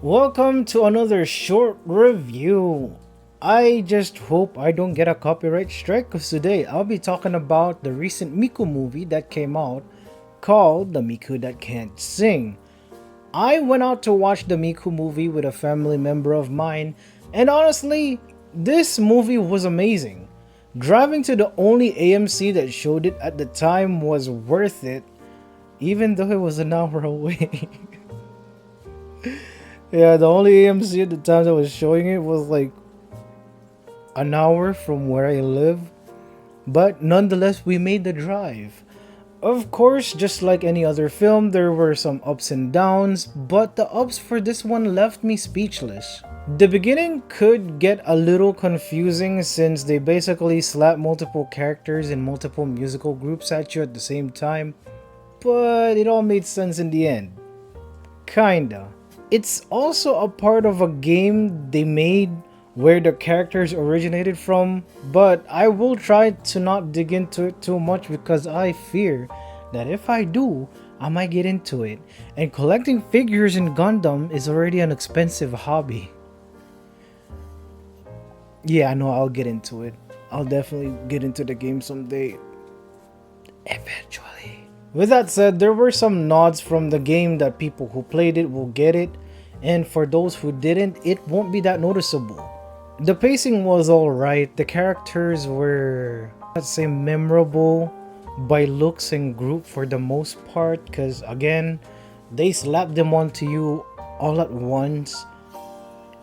Welcome to another short review. I just hope I don't get a copyright strike because today I'll be talking about the recent Miku movie that came out called The Miku That Can't Sing. I went out to watch the Miku movie with a family member of mine, and honestly, this movie was amazing. Driving to the only AMC that showed it at the time was worth it, even though it was an hour away. Yeah, the only AMC at the time that was showing it was like an hour from where I live. But nonetheless, we made the drive. Of course, just like any other film, there were some ups and downs, but the ups for this one left me speechless. The beginning could get a little confusing since they basically slap multiple characters and multiple musical groups at you at the same time, but it all made sense in the end. Kinda. It's also a part of a game they made where the characters originated from, but I will try to not dig into it too much because I fear that if I do, I might get into it. And collecting figures in Gundam is already an expensive hobby. Yeah, I know I'll get into it. I'll definitely get into the game someday. Eventually. With that said, there were some nods from the game that people who played it will get it, and for those who didn't, it won't be that noticeable. The pacing was alright, the characters were, let's say, memorable by looks and group for the most part, because again, they slapped them onto you all at once.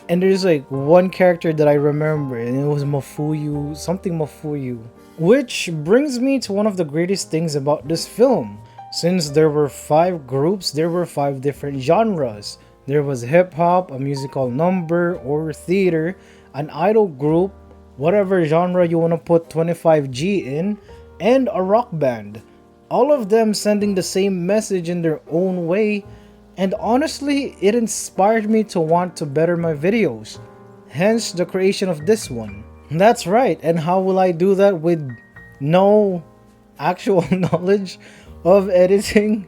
And there's like one character that I remember, and it was Mafuyu, something Mafuyu. Which brings me to one of the greatest things about this film. Since there were 5 groups, there were 5 different genres. There was hip hop, a musical number or theater, an idol group, whatever genre you want to put 25G in, and a rock band. All of them sending the same message in their own way, and honestly, it inspired me to want to better my videos. Hence the creation of this one. That's right, and how will I do that with no actual knowledge of editing?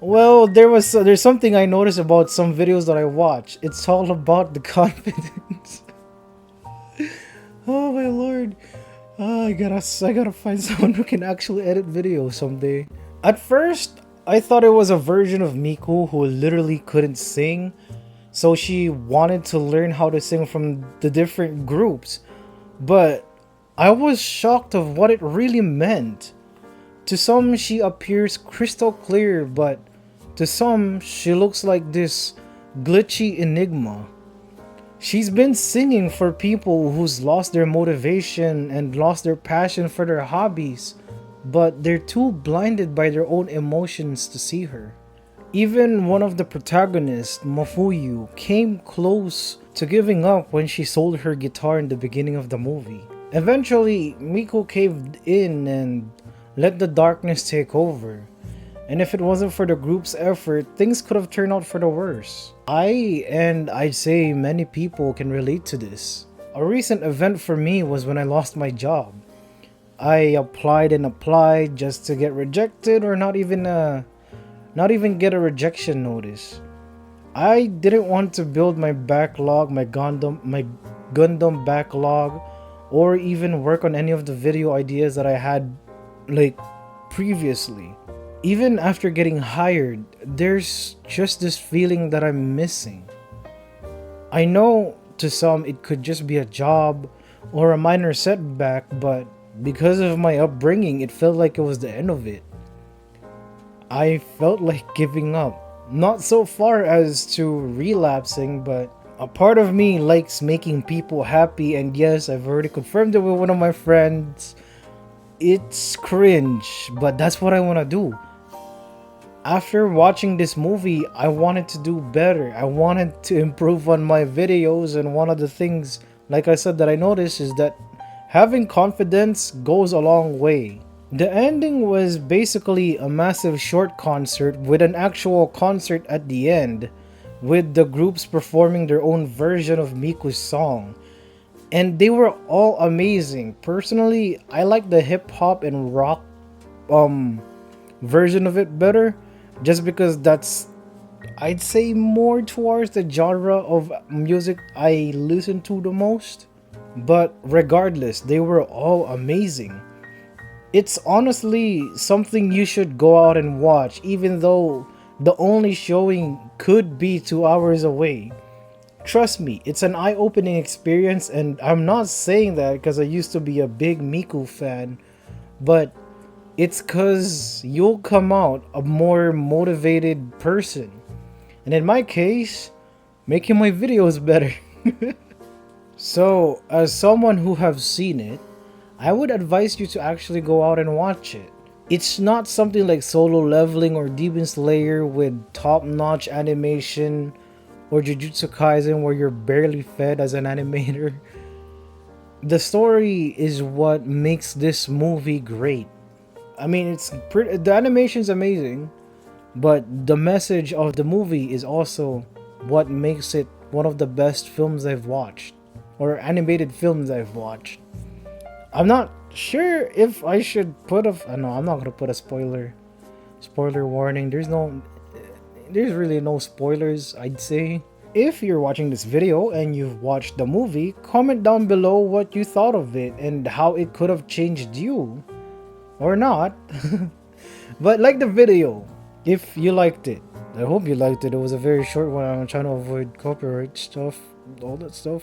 Well, there's something I noticed about some videos that I watch. It's all about the confidence. Oh my lord. I gotta find someone who can actually edit videos someday. At first, I thought it was a version of Miku who literally couldn't sing, so she wanted to learn how to sing from the different groups. But I was shocked of what it really meant. To some, she appears crystal clear, but to some, she looks like this glitchy enigma. She's been singing for people who's lost their motivation and lost their passion for their hobbies, but they're too blinded by their own emotions to see her. Even one of the protagonists, Mafuyu, came close to giving up when she sold her guitar in the beginning of the movie. Eventually, Miku caved in and let the darkness take over. And if it wasn't for the group's effort, things could have turned out for the worse. I'd say many people can relate to this. A recent event for me was when I lost my job. I applied and applied just to get rejected or not even get a rejection notice. I didn't want to build my backlog, my Gundam backlog, or even work on any of the video ideas that I had like previously. Even after getting hired, there's just this feeling that I'm missing. I know to some it could just be a job or a minor setback, but because of my upbringing, it felt like it was the end of it. I felt like giving up. Not so far as to relapsing, but a part of me likes making people happy, and yes, I've already confirmed it with one of my friends. It's cringe, but that's what I want to do. After watching this movie, I wanted to do better. I wanted to improve on my videos, and one of the things, like I said, that I noticed is that having confidence goes a long way. The ending was basically a massive short concert with an actual concert at the end, with the groups performing their own version of Miku's song. And they were all amazing. Personally, I like the hip hop and rock version of it better, just because that's I'd say more towards the genre of music I listen to the most. But regardless, they were all amazing. It's honestly something you should go out and watch, even though the only showing could be 2 hours away. Trust me, it's an eye opening experience, and I'm not saying that because I used to be a big Miku fan, but it's because you'll come out a more motivated person. And in my case, making my videos better. So, as someone who have seen it, I would advise you to actually go out and watch it. It's not something like Solo Leveling or Demon Slayer with top-notch animation or Jujutsu Kaisen where you're barely fed as an animator. The story is what makes this movie great. I mean, the animation's amazing, but the message of the movie is also what makes it one of the best films I've watched or animated films I've watched. I'm not sure if I should put no, I'm not gonna put a spoiler warning. There's really no spoilers, I'd say. If you're watching this video and you've watched the movie, comment down below what you thought of it and how it could have changed you. Or not. But like the video if you liked it. I hope you liked it. It was a very short one. I'm trying to avoid copyright stuff, all that stuff.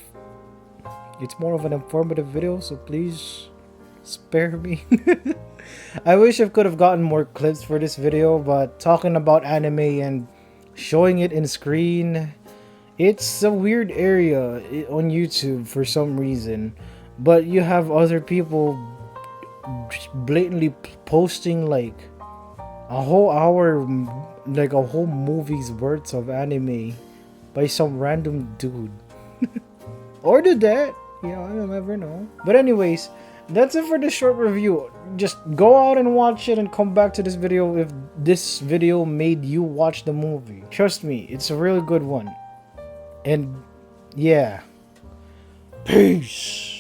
It's more of an informative video, so please spare me. I wish I could have gotten more clips for this video, but talking about anime and showing it in screen, it's a weird area on YouTube for some reason. But you have other people blatantly posting like a whole hour, like a whole movie's worth of anime by some random dude. Or do that. I'll never know. But anyways, that's it for this short review. Just go out and watch it and come back to this video if this video made you watch the movie. Trust me, it's a really good one. And yeah. Peace.